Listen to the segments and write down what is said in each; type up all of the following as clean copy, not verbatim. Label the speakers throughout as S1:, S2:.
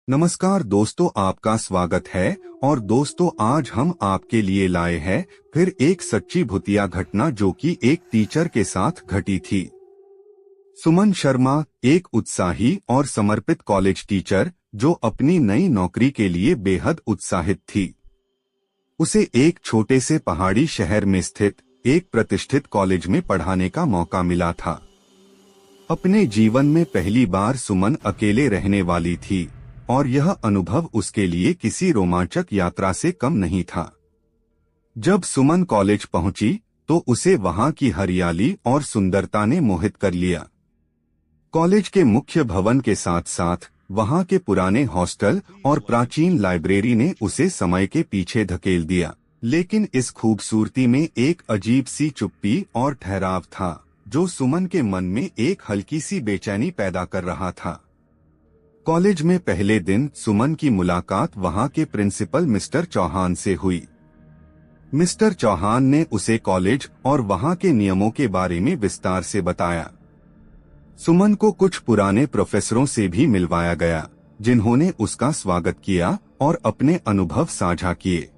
S1: नमस्कार दोस्तों, आपका स्वागत है। और दोस्तों, आज हम आपके लिए लाए हैं फिर एक सच्ची भूतिया घटना जो कि एक टीचर के साथ घटी थी। सुमन शर्मा एक उत्साही और समर्पित कॉलेज टीचर जो अपनी नई नौकरी के लिए बेहद उत्साहित थी। उसे एक छोटे से पहाड़ी शहर में स्थित एक प्रतिष्ठित कॉलेज में पढ़ाने का मौका मिला था। अपने जीवन में पहली बार सुमन अकेले रहने वाली थी और यह अनुभव उसके लिए किसी रोमांचक यात्रा से कम नहीं था। जब सुमन कॉलेज पहुंची तो उसे वहां की हरियाली और सुंदरता ने मोहित कर लिया। कॉलेज के मुख्य भवन के साथ साथ वहां के पुराने हॉस्टल और प्राचीन लाइब्रेरी ने उसे समय के पीछे धकेल दिया। लेकिन इस खूबसूरती में एक अजीब सी चुप्पी और ठहराव था जो सुमन के मन में एक हल्की सी बेचैनी पैदा कर रहा था। कॉलेज में पहले दिन सुमन की मुलाकात वहां के प्रिंसिपल मिस्टर चौहान से हुई। मिस्टर चौहान ने उसे कॉलेज और वहां के नियमों के बारे में विस्तार से बताया। सुमन को कुछ पुराने प्रोफेसरों से भी मिलवाया गया जिन्होंने उसका स्वागत किया और अपने अनुभव साझा किए।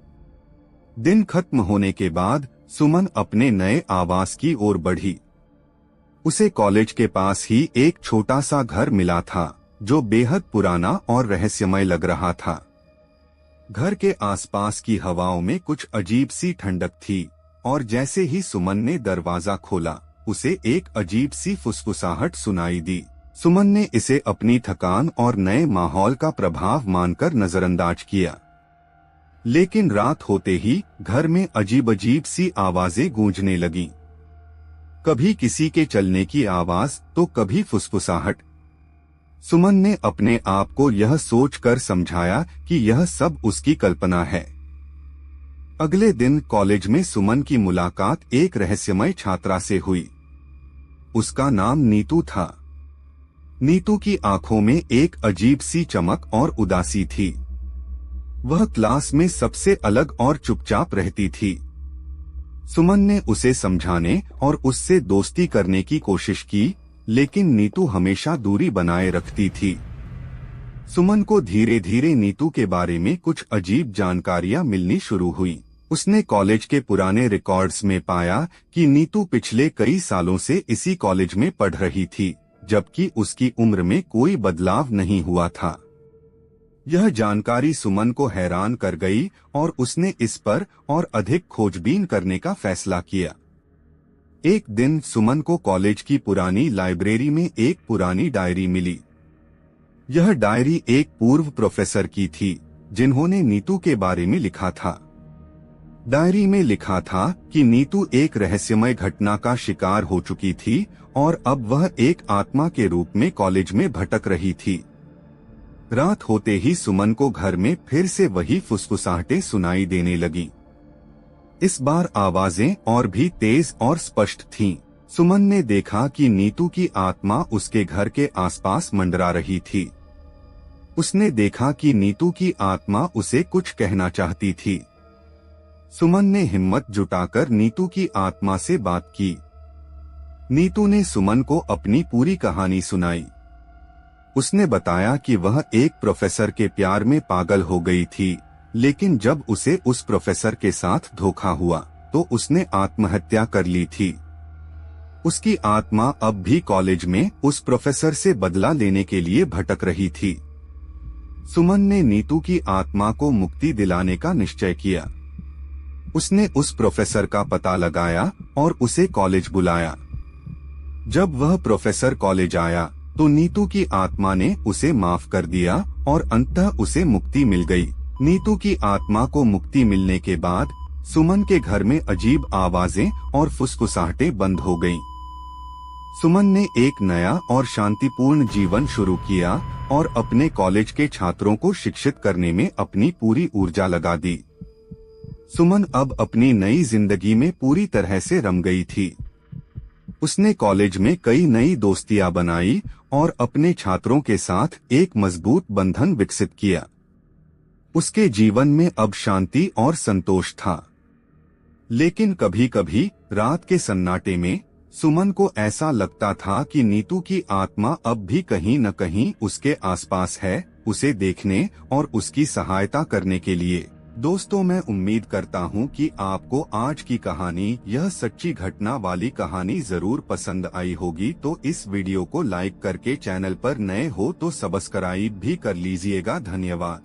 S1: दिन खत्म होने के बाद सुमन अपने नए आवास की ओर बढ़ी। उसे कॉलेज के पास ही एक छोटा सा घर मिला था जो बेहद पुराना और रहस्यमय लग रहा था। घर के आसपास की हवाओं में कुछ अजीब सी ठंडक थी और जैसे ही सुमन ने दरवाजा खोला उसे एक अजीब सी फुसफुसाहट सुनाई दी। सुमन ने इसे अपनी थकान और नए माहौल का प्रभाव मानकर नजरअंदाज किया। लेकिन रात होते ही घर में अजीब अजीब सी आवाजें गूंजने लगीं। कभी किसी के चलने की आवाज तो कभी फुसफुसाहट। सुमन ने अपने आप को यह सोचकर समझाया कि यह सब उसकी कल्पना है। अगले दिन कॉलेज में सुमन की मुलाकात एक रहस्यमय छात्रा से हुई। उसका नाम नीतू था। नीतू की आंखों में एक अजीब सी चमक और उदासी थी। वह क्लास में सबसे अलग और चुपचाप रहती थी। सुमन ने उसे समझाने और उससे दोस्ती करने की कोशिश की, लेकिन नीतू हमेशा दूरी बनाए रखती थी। सुमन को धीरे धीरे नीतू के बारे में कुछ अजीब जानकारियां मिलनी शुरू हुई। उसने कॉलेज के पुराने रिकॉर्ड्स में पाया कि नीतू पिछले कई सालों से इसी कॉलेज में पढ़ रही थी, जबकि उसकी उम्र में कोई बदलाव नहीं हुआ था। यह जानकारी सुमन को हैरान कर गई और उसने इस पर और अधिक खोजबीन करने का फैसला किया। एक दिन सुमन को कॉलेज की पुरानी लाइब्रेरी में एक पुरानी डायरी मिली। यह डायरी एक पूर्व प्रोफेसर की थी जिन्होंने नीतू के बारे में लिखा था। डायरी में लिखा था कि नीतू एक रहस्यमय घटना का शिकार हो चुकी थी और अब वह एक आत्मा के रूप में कॉलेज में भटक रही थी। रात होते ही सुमन को घर में फिर से वही फुसफुसाहटें सुनाई देने लगीं। इस बार आवाजें और भी तेज और स्पष्ट थीं। सुमन ने देखा कि नीतू की आत्मा उसके घर के आसपास मंडरा रही थी। उसने देखा कि नीतू की आत्मा उसे कुछ कहना चाहती थी। सुमन ने हिम्मत जुटाकर नीतू की आत्मा से बात की। नीतू ने सुमन को अपनी पूरी कहानी सुनाई। उसने बताया कि वह एक प्रोफेसर के प्यार में पागल हो गई थी, लेकिन जब उसे उस प्रोफेसर के साथ धोखा हुआ तो उसने आत्महत्या कर ली थी। उसकी आत्मा अब भी कॉलेज में उस प्रोफेसर से बदला लेने के लिए भटक रही थी। सुमन ने नीतू की आत्मा को मुक्ति दिलाने का निश्चय किया। उसने उस प्रोफेसर का पता लगाया और उसे कॉलेज बुलाया। जब वह प्रोफेसर कॉलेज आया तो नीतू की आत्मा ने उसे माफ कर दिया और अंततः उसे मुक्ति मिल गई। नीतू की आत्मा को मुक्ति मिलने के बाद सुमन के घर में अजीब आवाजें और फुसफुसाहटें बंद हो गईं। सुमन ने एक नया और शांतिपूर्ण जीवन शुरू किया और अपने कॉलेज के छात्रों को शिक्षित करने में अपनी पूरी ऊर्जा लगा दी। सुमन अब अपनी नई जिंदगी में पूरी तरह से रम गई थी। उसने कॉलेज में कई नई दोस्तियां बनाई और अपने छात्रों के साथ एक मजबूत बंधन विकसित किया। उसके जीवन में अब शांति और संतोष था। लेकिन कभी कभी रात के सन्नाटे में सुमन को ऐसा लगता था कि नीतू की आत्मा अब भी कहीं न कहीं उसके आसपास है, उसे देखने और उसकी सहायता करने के लिए। दोस्तों, मैं उम्मीद करता हूँ कि आपको आज की कहानी, यह सच्ची घटना वाली कहानी जरूर पसंद आई होगी। तो इस वीडियो को लाइक करके चैनल पर नए हो तो सब्सक्राइब भी कर लीजिएगा। धन्यवाद।